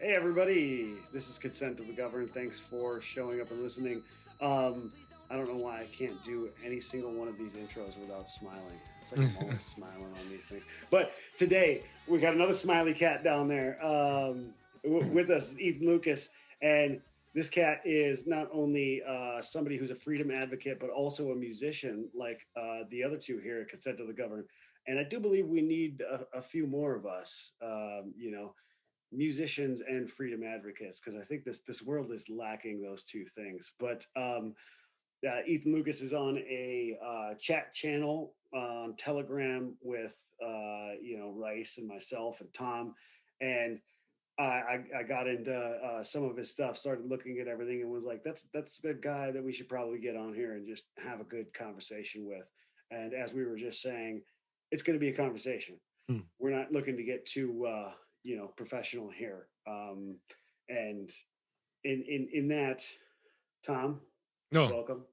Hey everybody, this is Consent of the Governed. Thanks for showing up and listening. I don't know why I can't do any single one of these intros without smiling. It's like I'm always smiling on these things. But today we got another smiley cat down there with us, Ethan Lucas, and this cat is not only somebody who's a freedom advocate, but also a musician, like the other two here at Consent of the Governed. And I do believe we need a few more of us. Musicians and freedom advocates, because I think this world is lacking those two things. But Ethan Lucas is on a chat channel on Telegram with Rice and myself and Tom, and I got into some of his stuff, started looking at everything, and was like, that's the guy that we should probably get on here and just have a good conversation with. And as we were just saying, it's going to be a conversation. We're not looking to get too professional here. And in that, Tom, welcome.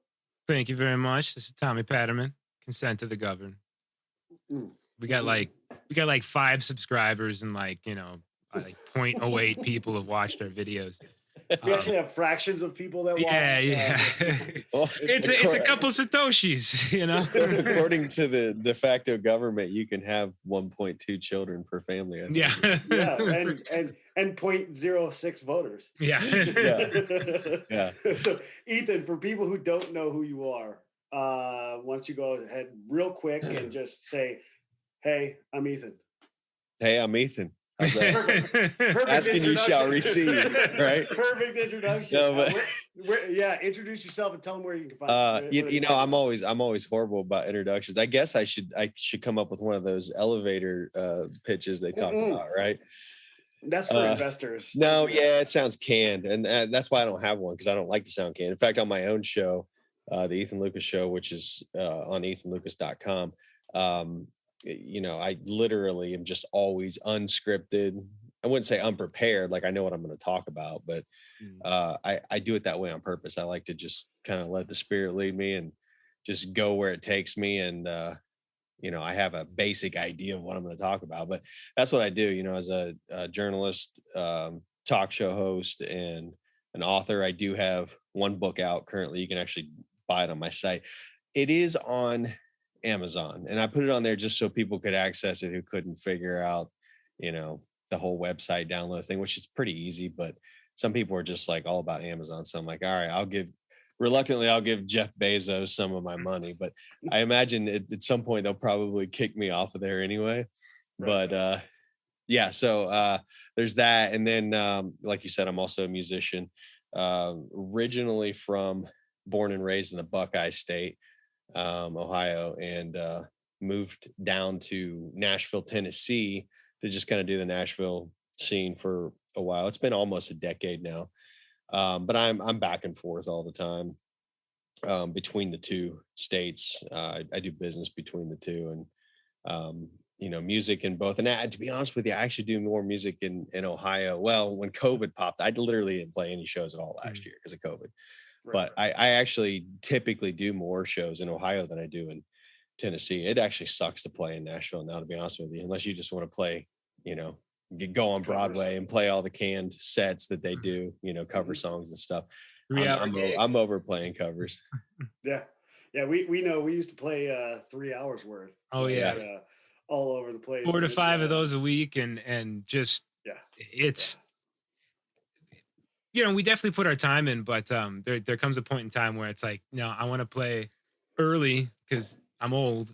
Thank you very much. This is Tommy Patterman, Consent to the Governed. We got like 5 subscribers and like 0.08 people have watched our videos. We actually have fractions of people that watch. Yeah. Well, it's a couple Satoshis, According to the de facto government, you can have 1.2 children per family. And 0.06 voters. Yeah. Yeah. So, Ethan, for people who don't know who you are, why don't you go ahead real quick and just say, "Hey, I'm Ethan." Hey, I'm Ethan. Perfect asking you shall receive, right? Perfect introduction. No, but introduce yourself and tell them where you can find. I'm always horrible about introductions. I guess I should come up with one of those elevator pitches they talk about, right? That's for investors. No, yeah, it sounds canned, and that's why I don't have one, because I don't like to sound canned. In fact, on my own show, the Ethan Lucas Show, which is on ethanlucas.com. I literally am just always unscripted. I wouldn't say unprepared, like I know what I'm going to talk about, but I do it that way on purpose. I like to just kind of let the spirit lead me and just go where it takes me. And, I have a basic idea of what I'm going to talk about, but that's what I do, as a journalist, talk show host, and an author. I do have one book out currently. You can actually buy it on my site. It is on Amazon, and I put it on there just so people could access it who couldn't figure out the whole website download thing, which is pretty easy, but some people are just like all about Amazon. So I'm like, all right, I'll give Jeff Bezos some of my money, but I imagine at some point they'll probably kick me off of there anyway. Right. But so there's that. And then like you said, I'm also a musician, originally born and raised in the Buckeye State, Ohio, and moved down to Nashville, Tennessee to just kind of do the Nashville scene for a while. It's been almost a decade now, but I'm back and forth all the time between the two states. I do business between the two, and music in both. And to be honest with you, I actually do more music in Ohio. Well, when COVID popped, I literally didn't play any shows at all last year because of COVID. But I actually typically do more shows in Ohio than I do in Tennessee. It actually sucks to play in Nashville now, to be honest with you, unless you just want to play, go on Broadway and play all the canned sets that they do, cover songs and stuff. I'm over playing covers. Yeah. We know we used to play 3 hours worth. Oh yeah. All over the place. 4 to 5 of those a week, and just it's. We definitely put our time in, but there comes a point in time where it's like, no, I want to play early because I'm old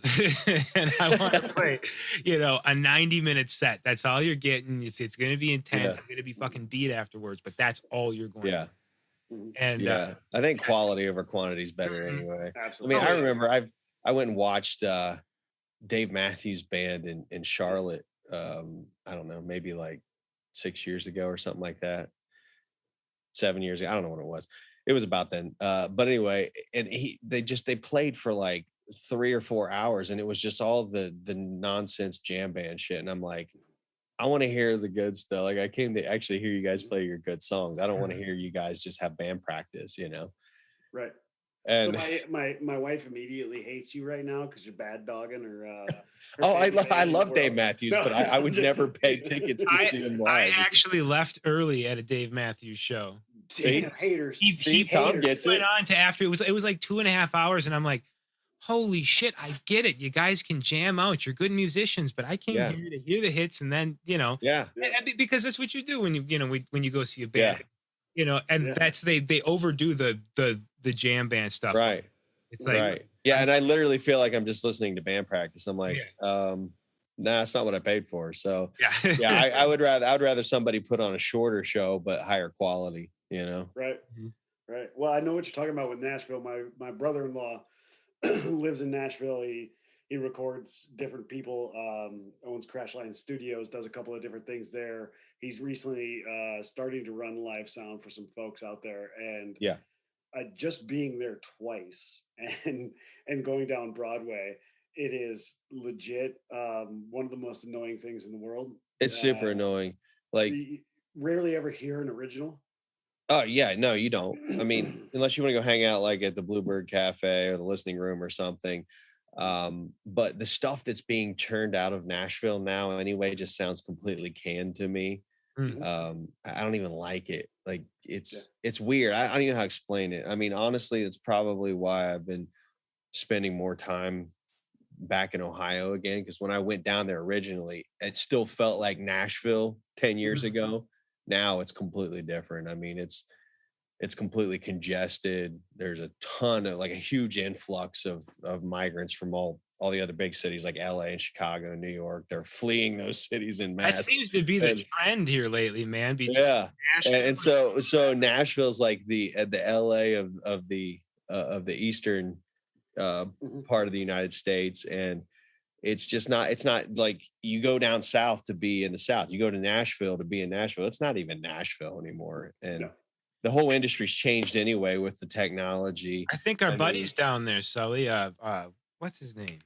and I want to play, a 90-minute set. That's all you're getting. It's going to be intense. Yeah. I'm going to be fucking beat afterwards, but that's all you're going to do. And I think quality over quantity is better anyway. Absolutely. I remember I went and watched Dave Matthews Band in Charlotte. I don't know, maybe like 6 years ago or something like that. 7 years ago. I don't know what it was. It was about then. But anyway, and they played for like 3 or 4 hours, and it was just all the nonsense jam band shit. And I'm like, I want to hear the good stuff. Like I came to actually hear you guys play your good songs. I don't want to hear you guys just have band practice, Right. So And my wife immediately hates you right now because you're bad dogging her oh, favorite I band in the love Dave world. Matthews, No, but I I'm would just never pay tickets to I see him I live. actually left early at a Dave Matthews show. See, damn haters. see, Tom Haters. gets Went it. on to after it was like 2.5 hours, and I'm like, holy shit, I get it. You guys can jam out. You're good musicians, but I came Yeah. here to hear the hits, and then Yeah, Yeah. because that's what you do when when you go see a yeah, band, and Yeah. that's they overdo the jam band stuff. right, It's like, right. Yeah, and I literally feel like I'm just listening to band practice. I'm like, Yeah. nah, that's not what I paid for. So yeah, yeah, I would rather somebody put on a shorter show but higher quality, you know. Right. Mhm. Right. Well, I know what you're talking about with Nashville. My brother-in-law lives in Nashville. He records different people. Owns Crashline Studios. Does a couple of different things there. He's recently starting to run live sound for some folks out there, and Yeah, just being there twice and going down Broadway, it is legit one of the most annoying things in the world. it's super annoying. Like, You rarely ever hear an original. oh yeah, no, you don't. I mean, unless you want to go hang out like at the Bluebird Cafe or the Listening Room or something. But the stuff that's being turned out of Nashville now, anyway, just sounds completely canned to me. Mm. I don't even like it. Like Yeah. it's weird. I don't even know how to explain it. I mean, honestly, it's probably why I've been spending more time back in Ohio again. Because when I went down there originally, it still felt like Nashville 10 years Mhm. ago. Now it's completely different. I mean, it's completely congested. There's a ton of like a huge influx of migrants from all the other big cities like LA and Chicago and New York. They're fleeing those cities in That mass. seems to be the And trend here lately, man. Between yeah, Nashville and so Nashville's like the LA of the eastern Mhm. part of the United States, and it's not like you go down south to be in the south. You go to Nashville to be in Nashville. It's not even Nashville anymore, and No. the whole industry's changed anyway with the technology. I think our I mean, buddy's down there, Sully. What's his name?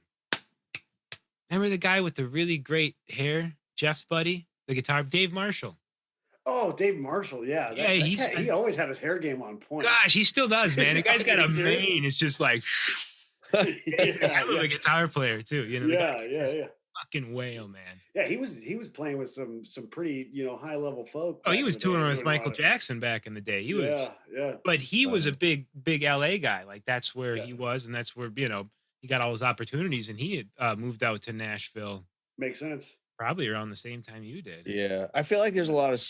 Remember the guy with the really great hair? Jeff's buddy, the guitar, Dave Marshall. Oh, Dave Marshall. Yeah. Yeah, That he's cat, he always had his hair game on point. gosh, he still does, man. The guy's got a mane. It's just like it's a hell of a guitar player too. The guy Yeah. fucking whale, man. Yeah, he was playing with some pretty, high level folk. Oh, back he in was the day, touring with doing a lot Michael of- Jackson back in the day. He was, Yeah. but he was a Right. big LA guy. Like that's where Yeah. he was, and that's where he got all his opportunities. And he had moved out to Nashville Makes sense. probably around the same time you did. yeah, I feel like there's a lot of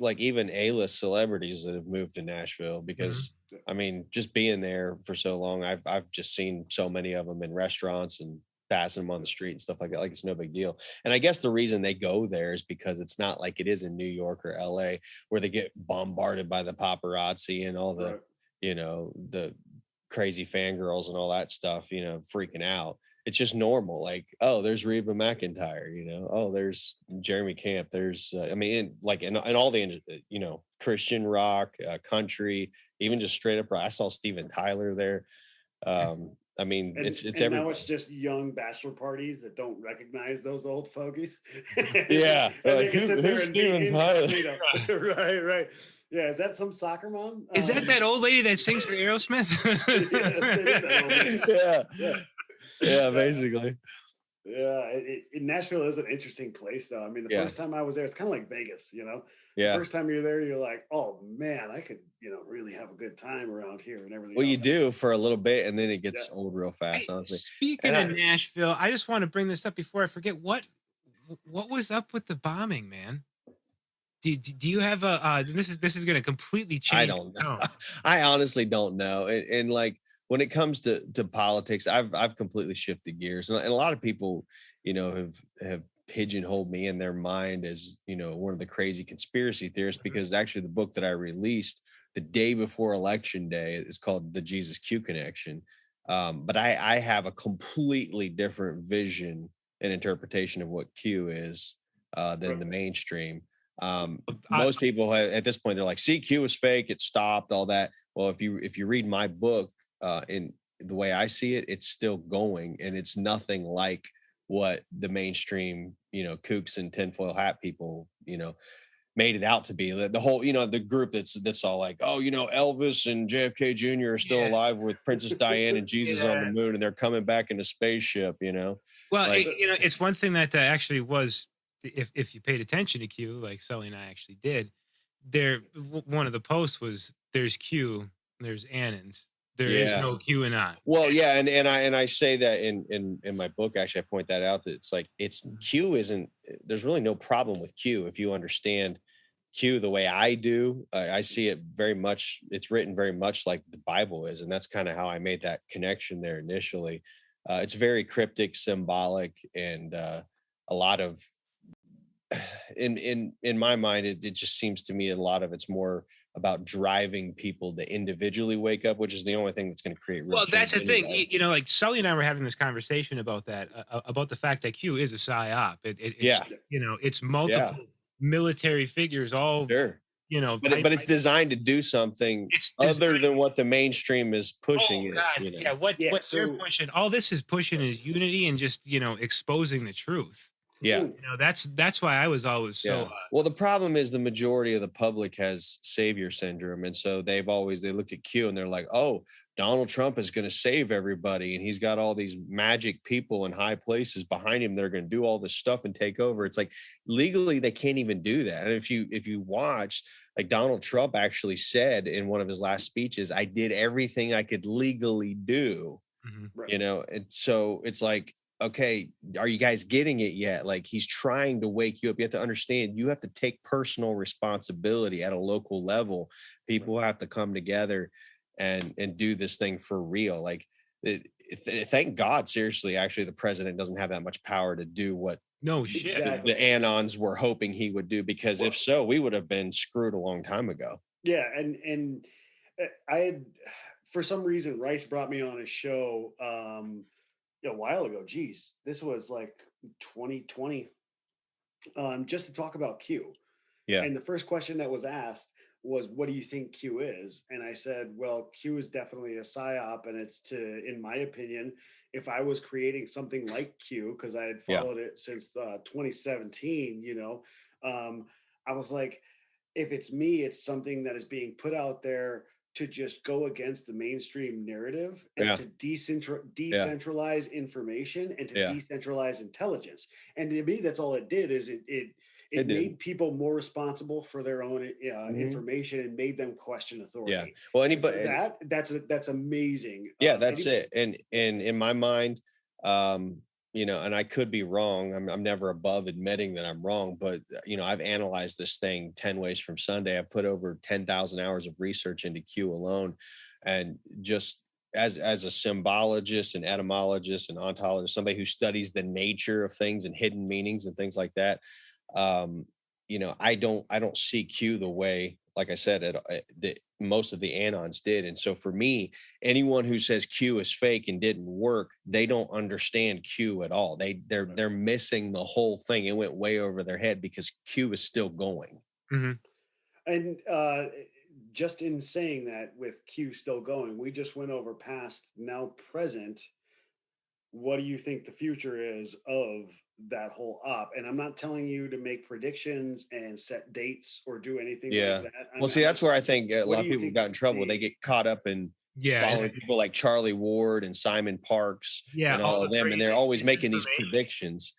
like even A-list celebrities that have moved to Nashville because I mean, just being there for so long, I've just seen so many of them in restaurants and passing them on the street and stuff like that. Like it's no big deal. And I guess the reason they go there is because it's not like it is in New York or LA where they get bombarded by the paparazzi and all the, Right. the crazy fangirls and all that stuff, freaking out. It's just normal. Like, oh, there's Reba McEntire, oh, there's Jeremy Camp. There's, I mean, in all the, Christian rock, country, even just straight up rock. I saw Steven Tyler there. I mean, And, it's and everybody. now it's just young bachelor parties that don't recognize those old fogies. Yeah, And like, they can sit there who's and be Steven Tyler? incognito. Right. Yeah, is that some soccer mom? Is that old lady that sings for Aerosmith? Yes, it is that old lady. Yeah, basically. Yeah, Nashville is an interesting place, though. I mean, the Yeah. first time I was there, it's kind of like Vegas, Yeah. First time you're there, you're like, oh man, I could, really have a good time around here and everything. Well, you else. do for a little bit, and then it gets Yeah. old real fast. Hey, Honestly, speaking And of Nashville, I just want to bring this up before I forget. What was up with the bombing, man? Do you have a? This is going to completely change. I don't know. tone. I honestly don't know. And like when it comes to politics, I've completely shifted gears, and a lot of people, have pigeonholed me in their mind as one of the crazy conspiracy theorists because actually the book that I released the day before election day is called The Jesus Q Connection. But I have a completely different vision and interpretation of what Q is than the mainstream. Most people at this point, they're like, CQ is fake, it stopped, all that. Well, if you read my book, in the way I see it, it's still going, and it's nothing like what the mainstream, kooks and tinfoil hat people, made it out to be. The whole, the group that's all like, oh, Elvis and JFK Jr. are still Yeah. alive with Princess Diana and Jesus on the Yeah. moon, and they're coming back in a spaceship. Well, Like, it's one thing that actually was, if you paid attention to Q, like Sully and I actually did, one of the posts was, there's Q, there's Annans. There is yeah. no QAnon. Well, yeah, and I say that in my book. Actually, I point that out, that it's Q isn't. There's really no problem with Q if you understand Q the way I do. I see it very much. It's written very much like the Bible is, and that's kind of how I made that connection there initially. It's very cryptic, symbolic, and a lot of in my mind, it just seems to me a lot of it's more about driving people to individually wake up, which is the only thing that's going to create real Well, that's change the thing. anyway. Like Sully and I were having this conversation about that, about the fact that Q is a psyop. It's, Yeah, it's yeah, multiple military figures, all, sure. type. But it's designed to do something It's other designed. than what the mainstream is pushing Oh it. God, yeah. What Yeah, what they're so pushing? All this is pushing is unity and just exposing the truth. Yeah. mm, That's why I was always so. Yeah. Well, the problem is the majority of the public has savior syndrome. And so they look at Q and they're like, oh, Donald Trump is going to save everybody. And he's got all these magic people in high places behind him that are going to do all this stuff and take over. It's like legally they can't even do that. And if you watch, like, Donald Trump actually said in one of his last speeches, I did everything I could legally do, Mhm. right. and so it's like, okay, are you guys getting it yet? Like, he's trying to wake you up. You have to understand, you have to take personal responsibility at a local level. People have to come together and do this thing for real. Like, thank God, seriously, actually, the president doesn't have that much power to do what No shit. Exactly. the Anons were hoping he would do, because if so, we would have been screwed a long time ago. Yeah, and I had, for some reason, Rice brought me on a show a while ago. Geez, this was like 2020, just to talk about Q. Yeah. And the first question that was asked was, "What do you think Q is?" And I said, "Well, Q is definitely a psyop, and it's to, in my opinion, if I was creating something like Q, because I had Yeah. followed it since 2017, I was like, if it's me, it's something that is being put out there to just go against the mainstream narrative and Yeah. to Yeah. decentralize information and to Yeah. decentralize intelligence. And to me, that's all it did, is it It did. made people more responsible for their own Mhm. information and made them question authority. Yeah. Well, And for anybody, that's amazing. yeah, that's Anybody, it. And in my mind, and I could be wrong. I'm never above admitting that I'm wrong, but I've analyzed this thing 10 ways from Sunday. I put over 10,000 hours of research into Q alone, and just as a symbologist and etymologist and ontologist, somebody who studies the nature of things and hidden meanings and things like that. um I don't see Q the way, like I said, that most of the Anons did. And so for me, anyone who says Q is fake and didn't work, they don't understand Q at all. They're missing the whole thing. It went way over their head because Q is still going. Mhm. and just in saying that, with Q still going, we just went over past, now present. What do you think the future is of that whole op? And I'm not telling you to make predictions and set dates or do anything like Yeah. that. Well, see, I'm that's where just, I think a what lot do of you people think got you in trouble. see? They get caught up in Yeah, following people like Charlie Ward and Simon Parks yeah, and all all the of them, and they're crazy always making these misinformation. predictions.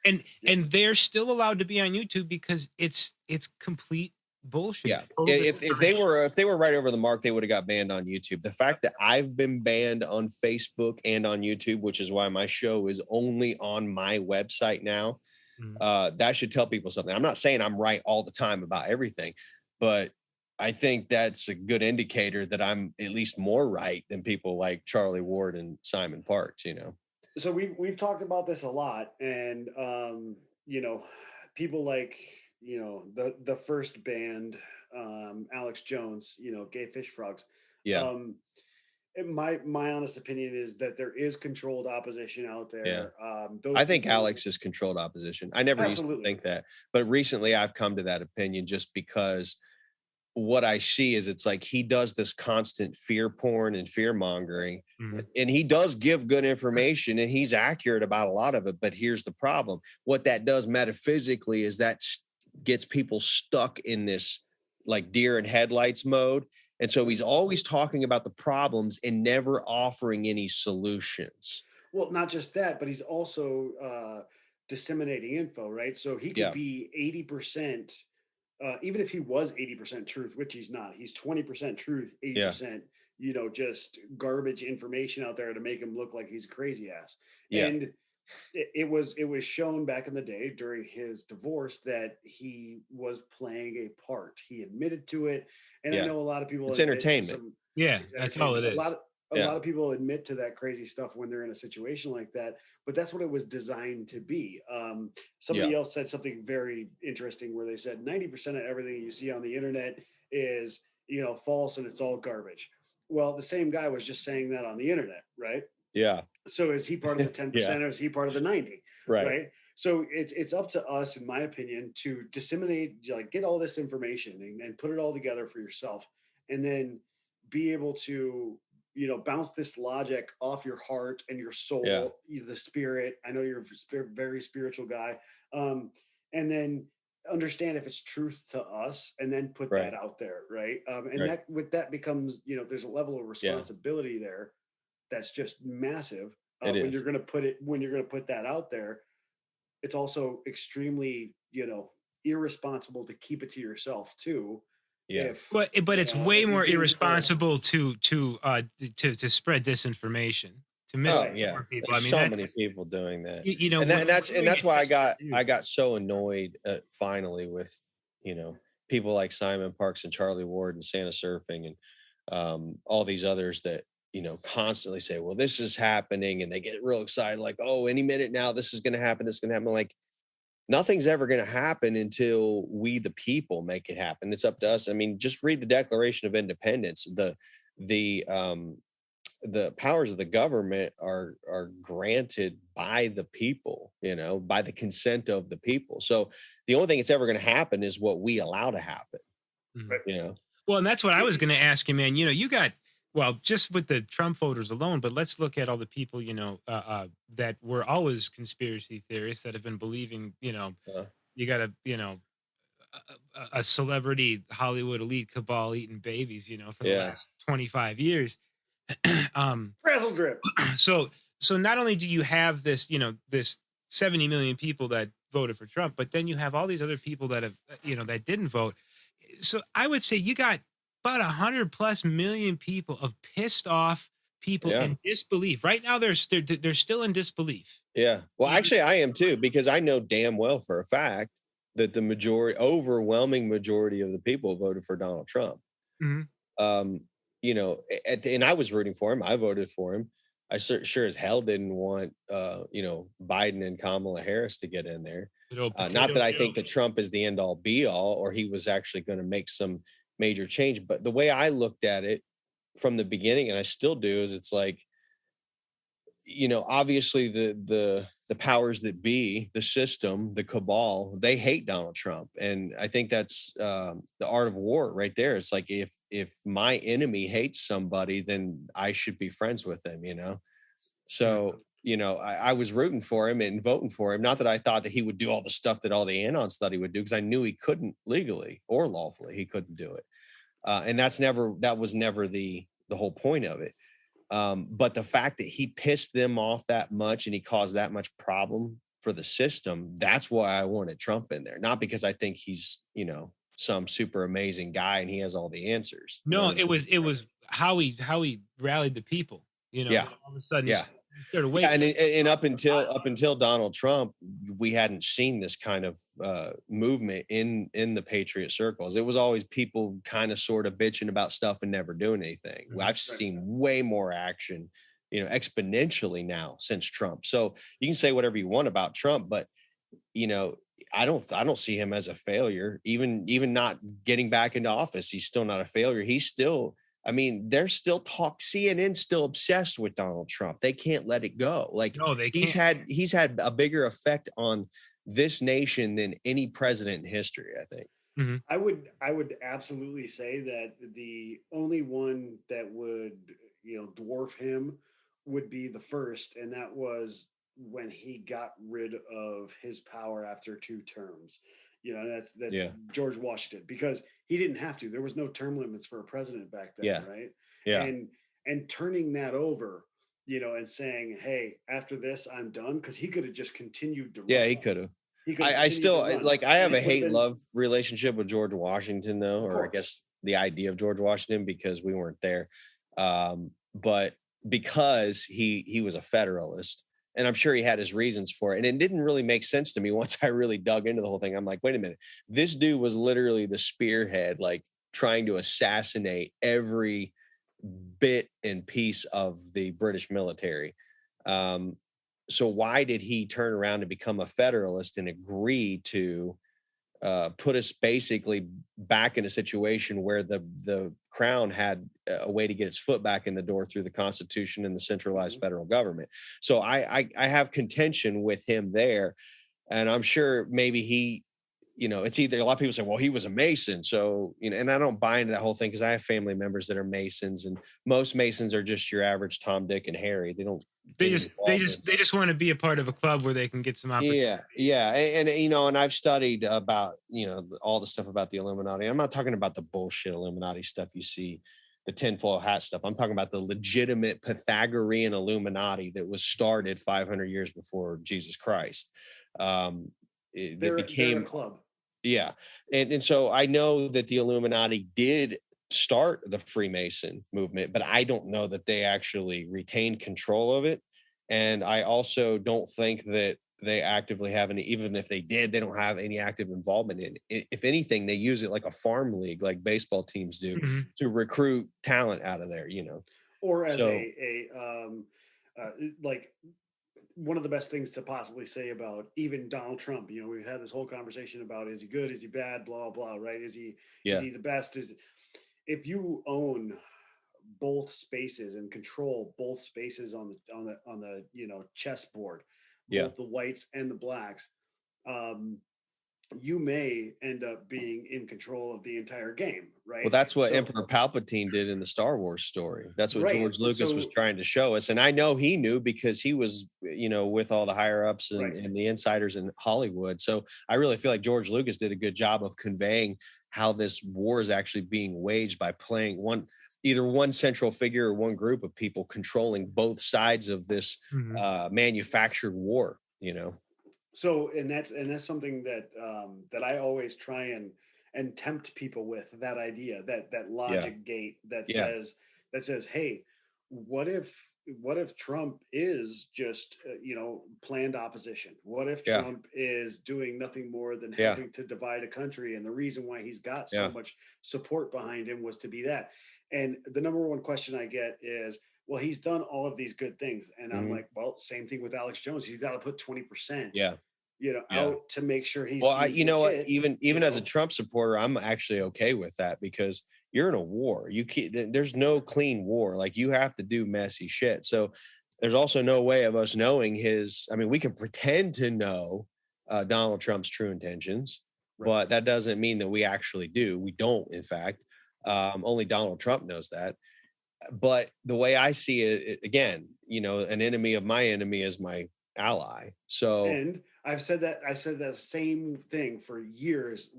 And they're still allowed to be on YouTube because it's complete bullshit. Yeah. It's total disinformation. If they were right over the mark, they would have got banned on YouTube. The fact that I've been banned on Facebook and on YouTube, which is why my show is only on my website now, Mhm. that should tell people something. I'm not saying I'm right all the time about everything, but I think that's a good indicator that I'm at least more right than people like Charlie Ward and Simon Parks. So we've talked about this a lot, and you know, people like, the first band, Alex Jones, Gay Fish Frogs. Yeah. Um, my honest opinion is that there is controlled opposition out Yeah. there. Those I think people, Alex is controlled opposition. I never used to absolutely. think that, but recently I've come to that opinion just because what I see is it's like he does this constant fear porn and fear mongering, Mhm. and he does give good information and he's accurate about a lot of it. But here's the problem: what that does metaphysically is that gets people stuck in this like deer in headlights mode. And so he's always talking about the problems and never offering any solutions. Well, not just that, but he's also disseminating info, right? So he could Yeah. be 80%, even if he was 80% truth, which he's not. He's 20% truth, Yeah. 80%, just garbage information out there to make him look like he's a crazy ass. Yeah. And it was shown back in the day during his divorce that he was playing a part. He admitted to it, and I Yeah. know a lot of people It's admit to entertainment. Yeah, it's that's all it entertainment. is. A Yeah. lot of people admit to that crazy stuff when they're in a situation like that, but that's what it was designed to be. Somebody Yeah. else said something very interesting where they said 90% of everything you see on the internet is false and it's all garbage. Well, the same guy was just saying that on the internet, right? Yeah. So is he part of the 10% Yeah. or is he part of the 90? Right. Right. So it's up to us, in my opinion, to disseminate, like, get all this information and put it all together for yourself, and then be able to, bounce this logic off your heart and your Yeah. soul, the spirit. I know you're a very spiritual guy. And then understand if it's truth to us, and then put Right. that out there. Right. And Right. that with that becomes, there's a level of Yeah. responsibility there that's just massive. It When is. you're going to put that out there, it's also extremely, irresponsible to keep it to yourself too. Yeah. If But it's way if you're more being told- irresponsible to spread disinformation, to Oh Right. yeah. misinform people. I There's mean, so that many people doing that. you know, And we're that's doing it why just for you. I got so annoyed finally with people like Simon Parks and Charlie Ward and Santa Surfing and all these others that constantly say, well, this is happening, and they get real excited like, oh, any minute now this is going to happen, this is going to happen. Like, nothing's ever going to happen until we the people make it happen. It's up to us. I mean, just read the Declaration of Independence. The powers of the government are granted by the people, by the consent of the people. So the only thing that's ever going to happen is what we allow to happen. Mhm. Well, and that's what I was going to ask you, man. You got, well, just with the Trump voters alone, but let's look at all the people, that were always conspiracy theorists that have been believing, Uh, you got a celebrity Hollywood elite cabal eating babies, for the yeah. last 25 years. Frazzle drip. so not only do you have this, this 70 million people that voted for Trump, but then you have all these other people that have, that didn't vote. So I would say you got about 100+ million people of pissed off people Yeah. in disbelief. Right now, they're still in disbelief. Yeah. Well, actually, I am too, because I know damn well for a fact that the overwhelming majority of the people voted for Donald Trump. Mhm. And I was rooting for him. I voted for him. I sure as hell didn't want, Biden and Kamala Harris to get in there. Not that I think that Trump is the end all be all, or he was actually going to make some major change. But the way I looked at it from the beginning, and I still do, is it's like, obviously the powers that be, the system, the cabal, they hate Donald Trump. And I think that's the art of war right there. It's like, if my enemy hates somebody, then I should be friends with them, So, I was rooting for him and voting for him. Not that I thought that he would do all the stuff that all the Anon study would do, because I knew he couldn't legally or lawfully, he couldn't do it. And that was never the whole point of it. But the fact that he pissed them off that much and he caused that much problem for the system, that's why I wanted Trump in there. Not because I think he's, some super amazing guy and he has all the answers. No, it was how he rallied the people. Yeah. All of a sudden, Yeah. And up until Donald Trump, we hadn't seen this kind of movement in the Patriot circles. It was always people kind of sort of bitching about stuff and never doing anything. I've seen way more action, exponentially now since Trump. So you can say whatever you want about Trump, but I don't see him as a failure. Even not getting back into office, he's still not a failure. He's still, there's still talk. CNN's still obsessed with Donald Trump. They can't let it go. Like, no, they can't. He's had a bigger effect on this nation than any president in history, I think. Mm-hmm. I would absolutely say that the only one that would, dwarf him would be the first, and that was when he got rid of his power after 2 terms. That's Yeah. George Washington, because he didn't have to. There was no term limits for a president back then, Yeah. right? Yeah. And turning that over, and saying, hey, after this, I'm done, because he could have just continued to run. Yeah, he could have. I still like, I have a hate-love relationship with George Washington, though, or I guess the idea of George Washington, because we weren't there. But because he was a Federalist, and I'm sure he had his reasons for it, and it didn't really make sense to me once I really dug into the whole thing. I'm like, wait a minute, this dude was literally the spearhead, like trying to assassinate every bit and piece of the British military. So why did he turn around and become a Federalist and agree to put us basically back in a situation where the crown had a way to get its foot back in the door through the Constitution and the centralized federal government? So I have contention with him there, and I'm sure maybe he, it's either, a lot of people say, well, he was a Mason, so and I don't buy into that whole thing, because I have family members that are Masons, and most Masons are just your average Tom, Dick, and Harry. They just want to be a part of a club where they can get some opportunity. And I've studied about all the stuff about the Illuminati. I'm not talking about the bullshit Illuminati stuff you see, the tinfoil hat stuff. I'm talking about the legitimate Pythagorean Illuminati that was started 500 years before Jesus Christ. They're a club. Yeah. And so I know that the Illuminati did start the Freemason movement, but I don't know that they actually retained control of it. And I also don't think that they actively have any, even if they did, they don't have any active involvement in it. If anything, they use it like a farm league, like baseball teams do, to recruit talent out of there, Or as like, one of the best things to possibly say about even Donald Trump, we've had this whole conversation about, is he good? Is he bad? Blah, blah, right? Is he the best? If you own both spaces and control both spaces on the chessboard, both the whites and the blacks, you may end up being in control of the entire game, right? Well, that's what Emperor Palpatine did in the Star Wars story. That's what George Lucas was trying to show us. And I know he knew, because he was, with all the higher ups and the insiders in Hollywood. So I really feel like George Lucas did a good job of conveying how this war is actually being waged by playing either one central figure or one group of people controlling both sides of this manufactured war, So, and that's something that I always try and tempt people with, that idea, that logic gate that says, hey, what if Trump is just planned opposition? What if Trump is doing nothing more than helping to divide a country, and the reason why he's got so much support behind him was to be that? And the number one question I get is, well, he's done all of these good things. And I'm like, well, same thing with Alex Jones. He's got to put 20%, out to make sure he's, well, even as a Trump supporter, I'm actually okay with that, because you're in a war. There's no clean war. Like, you have to do messy shit. So there's also no way of us knowing we can pretend to know Donald Trump's true intentions, but that doesn't mean that we actually do. We don't, in fact. Only Donald Trump knows that. But the way I see it, again, an enemy of my enemy is my ally. So, and I said that same thing for years,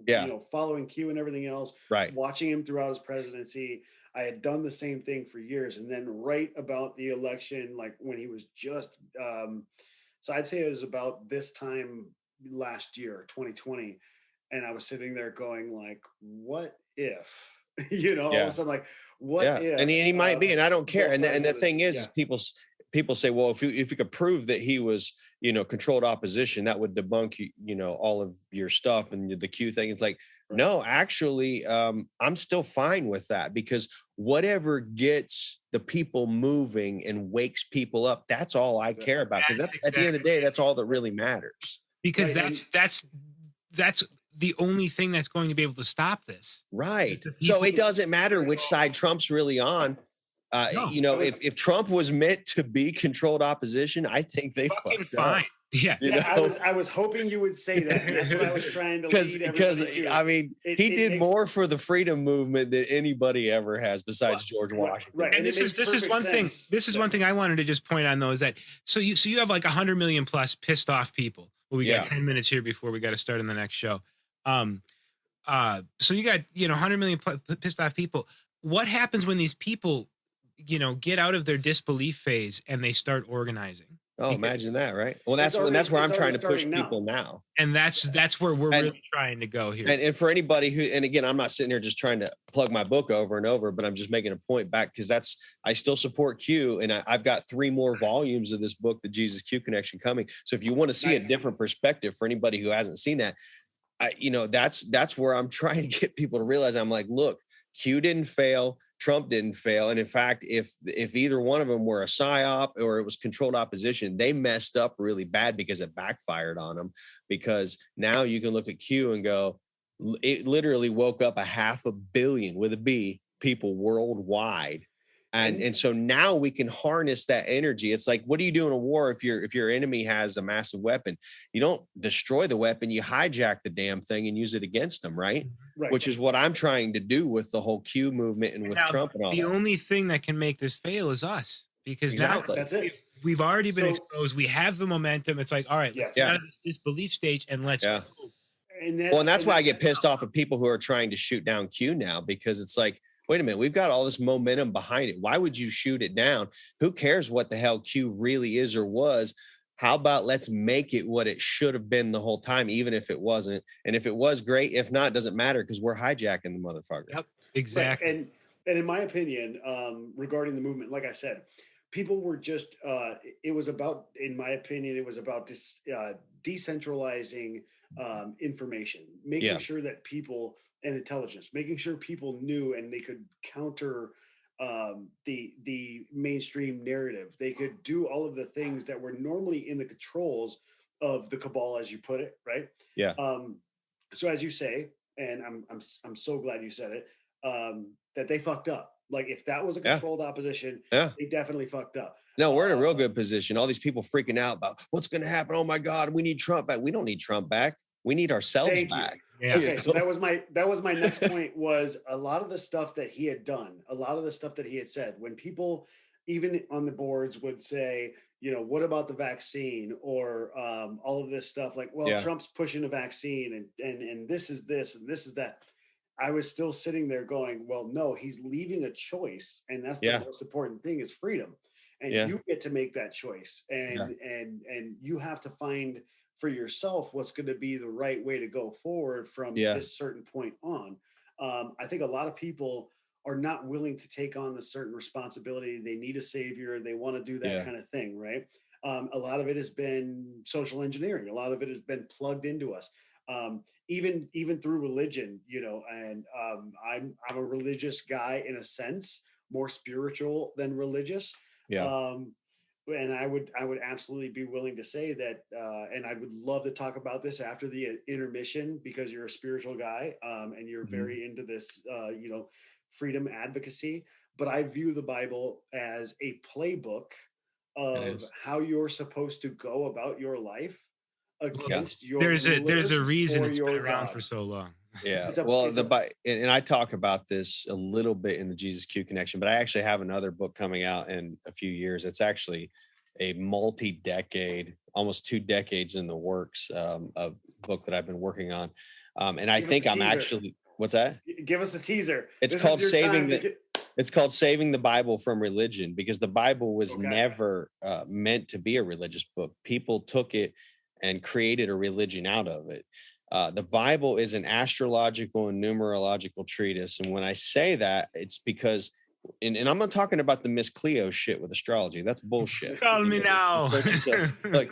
following Q and everything else, watching him throughout his presidency. I had done the same thing for years. And then right about the election, like when he was just, so I'd say it was about this time last year, 2020. And I was sitting there going like, what if, all of a sudden, like, what if? And he might be, and I don't care. And the thing is, people say, well, if you could prove that he was, controlled opposition, that would debunk, all of your stuff and the Q thing. It's like, no, actually, I'm still fine with that, because whatever gets the people moving and wakes people up, that's all I care about. Because that's at the end of the day, that's all that really matters. Because that's the only thing that's going to be able to stop this. Right. So it doesn't matter which side Trump's really on. If Trump was meant to be controlled opposition, I think they fucked fine. up. Yeah. I was hoping you would say that. That's what I was trying to because he did more for the freedom movement than anybody ever has besides George Washington. Right. And this is one thing. This is one thing I wanted to just point on, though, is that so you have like 100 million plus pissed off people. Well, we got 10 minutes here before we got to start in the next show. Um, so you got, 100 million pissed off people. What happens when these people, get out of their disbelief phase and they start organizing? Oh, Because imagine that, right? Well, It's that's where it's I'm already trying to push starting now. people now. and that's where we're And really trying to go here. and for anybody who, and again, I'm not sitting here just trying to plug my book over and over, but I'm just making a point back because I still support Q, and I've got 3 more volumes of this book, The Jesus Q Connection, coming. So if you want to see a Nice. different perspective for anybody who hasn't seen that, that's where I'm trying to get people to realize. I'm like, look, Q didn't fail, Trump didn't fail, and in fact, if either one of them were a psyop or it was controlled opposition, they messed up really bad because it backfired on them. Because now you can look at Q and go, it literally woke up 500 million with a B people worldwide. And so now we can harness that energy. It's like, what do you do in a war if your enemy has a massive weapon? You don't destroy the weapon, you hijack the damn thing and use it against them, right? Right. Which is what I'm trying to do with the whole Q movement and with Now, Trump and all the that. only thing that can make this fail is us, because Exactly. That's it. we've already been So- exposed. We have the momentum. It's like, all right, let's Yeah. get out of this belief stage and let's Yeah. go. And That's why I get pissed off at people who are trying to shoot down Q now, because it's like, wait a minute, we've got all this momentum behind it. Why would you shoot it down? Who cares what the hell Q really is or was? How about let's make it what it should have been the whole time, even if it wasn't. And if it was, great. If not, it doesn't matter, because we're hijacking the motherfucker. Yep, exactly. Right. And in my opinion, regarding the movement, like I said, people were just it was about, in my opinion, it was about decentralizing information, making sure that people and intelligence, making sure people knew and they could counter the mainstream narrative. They could do all of the things that were normally in the controls of the cabal, as you put it, right? Yeah. So as you say, and I'm so glad you said it, that they fucked up. Like, if that was a controlled opposition, they definitely fucked up. No, we're in a real good position. All these people freaking out about what's going to happen. Oh my God, we need Trump back. We don't need Trump back. We need ourselves back. Yeah. Okay, so that was my next point. Was a lot of the stuff that he had done, a lot of the stuff that he had said, when people even on the boards would say, what about the vaccine, or all of this stuff, like, well, Trump's pushing a vaccine and this is this and this is that. I was still sitting there going, well, no, he's leaving a choice, and that's the most important thing, is freedom, and you get to make that choice, and you have to find for yourself what's going to be the right way to go forward from this certain point on. I think a lot of people are not willing to take on the certain responsibility. They need a savior. They want to do that kind of thing, right? A lot of it has been social engineering. A lot of it has been plugged into us. Even through religion, and I'm a religious guy in a sense, more spiritual than religious. And I would absolutely be willing to say that, and I would love to talk about this after the intermission, because you're a spiritual guy, and you're very into this, freedom advocacy. But I view the Bible as a playbook of how you're supposed to go about your life against your there's a reason it's been around God. For so long. And I talk about this a little bit in the Jesus Q Connection, but I actually have another book coming out in a few years. It's actually a multi-decade, almost 2 decades in the works, a book that I've been working on. And I think I'm actually, what's that? Give us the teaser. It's called Saving the Bible from Religion, because the Bible was never meant to be a religious book. People took it and created a religion out of it. The Bible is an astrological and numerological treatise. And when I say that, it's because, and I'm not talking about the Miss Cleo shit with astrology. That's bullshit. Call me now. Like,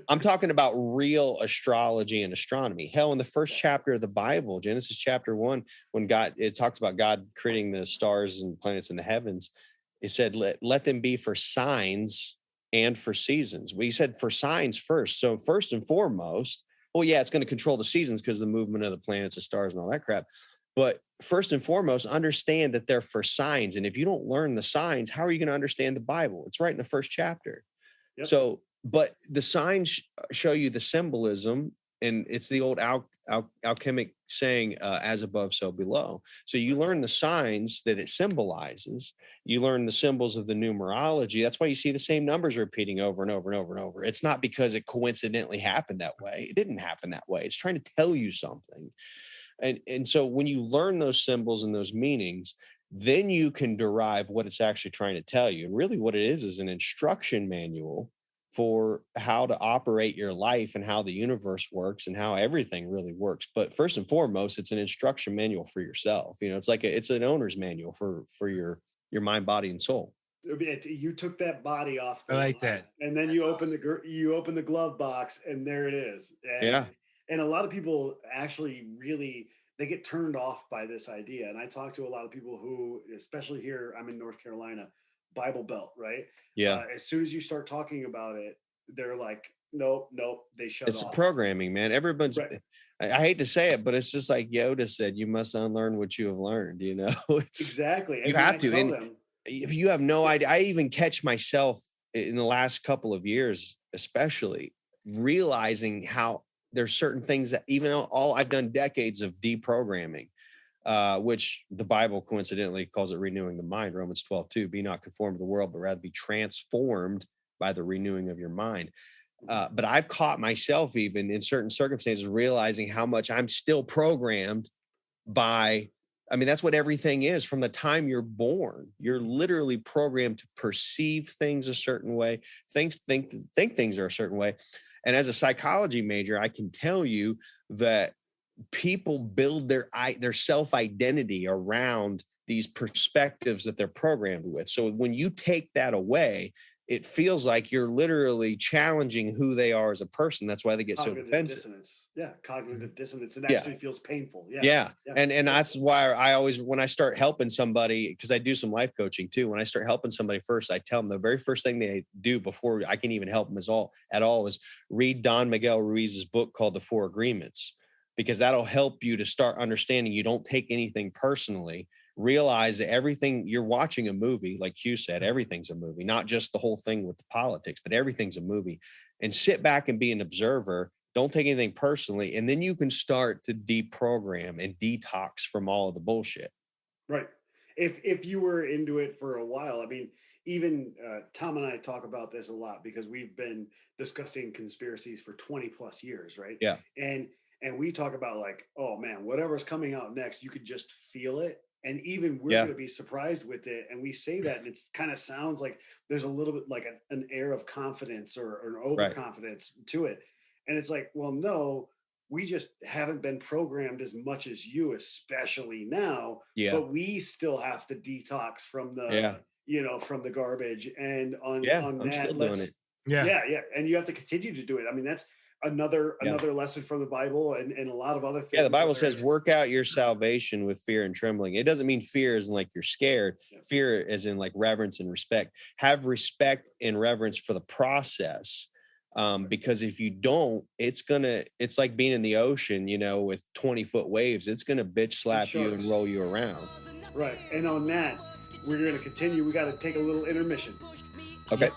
I'm talking about real astrology and astronomy. Hell, in the first chapter of the Bible, Genesis chapter 1, when it talks about God creating the stars and planets in the heavens, it said, let them be for signs and for seasons. We said for signs first. So first and foremost, it's going to control the seasons because of the movement of the planets, the stars, and all that crap. But first and foremost, understand that they're for signs. And if you don't learn the signs, how are you going to understand the Bible? It's right in the first chapter. Yep. So, but the signs show you the symbolism, and it's the old alchemic saying, as above, so below. So you learn the signs that it symbolizes. You learn the symbols of the numerology. That's why you see the same numbers repeating over and over and over and over. It's not because it coincidentally happened that way. It didn't happen that way. It's trying to tell you something. And so when you learn those symbols and those meanings, then you can derive what it's actually trying to tell you. And really what it is an instruction manual for how to operate your life and how the universe works and how everything really works. But first and foremost, it's an instruction manual for yourself. You know, it's like it's an owner's manual for your mind, body, and soul. You took that body off I like that. and then you open the glove box, and there it is. Yeah. And a lot of people actually really, they get turned off by this idea. And I talk to a lot of people who, especially here, I'm in North Carolina, Bible Belt, right? Yeah. As soon as you start talking about it, they're like, nope, they shut It's off. programming, man. Everyone's Right. I hate to say it, but it's just like Yoda said, you must unlearn what you have learned, you know. It's Exactly. And you when have I to. tell And them, you have no idea. I even catch myself in the last couple of years, especially realizing how there's certain things that even though all I've done decades of deprogramming, which the Bible coincidentally calls it renewing the mind, Romans 12:2, be not conformed to the world, but rather be transformed by the renewing of your mind. But I've caught myself even in certain circumstances realizing how much I'm still programmed by, I mean, that's what everything is from the time you're born. You're literally programmed to perceive things a certain way, think things are a certain way. And as a psychology major, I can tell you that people build their self-identity around these perspectives that they're programmed with. So when you take that away, it feels like you're literally challenging who they are as a person. That's why they get so defensive. Dissonance. Yeah, cognitive dissonance. It Yeah. actually feels painful. Yeah. And that's why I always, when I start helping somebody, because I do some life coaching too, when I start helping somebody first, I tell them the very first thing they do before I can even help them at all is read Don Miguel Ruiz's book called The Four Agreements, because that'll help you to start understanding you don't take anything personally. Realize that everything, you're watching a movie, like Hugh said, everything's a movie, not just the whole thing with the politics, but everything's a movie. And sit back and be an observer. Don't take anything personally. And then you can start to deprogram and detox from all of the bullshit. Right. If you were into it for a while, I mean, even Tom and I talk about this a lot because we've been discussing conspiracies for 20 plus years, right? Yeah. And we talk about like, oh man, whatever's coming out next, you could just feel it. And even we're going to be surprised with it. And we say that, and it kind of sounds like there's a little bit like an air of confidence or an overconfidence to it. And it's like, well, no, we just haven't been programmed as much as you, especially now. Yeah. But we still have to detox from the, from the garbage. And on I'm that, still doing it. Yeah. And you have to continue to do it. I mean, that's another lesson from the Bible and a lot of other things. Yeah, the Bible says work out your salvation with fear and trembling. It doesn't mean fear as in like you're scared. Fear as in like reverence and respect. Have respect and reverence for the process. Because if you don't, it's like being in the ocean, with 20-foot waves. It's gonna bitch slap you and roll you around. Right. And on that, we're gonna continue. We got to take a little intermission. Okay.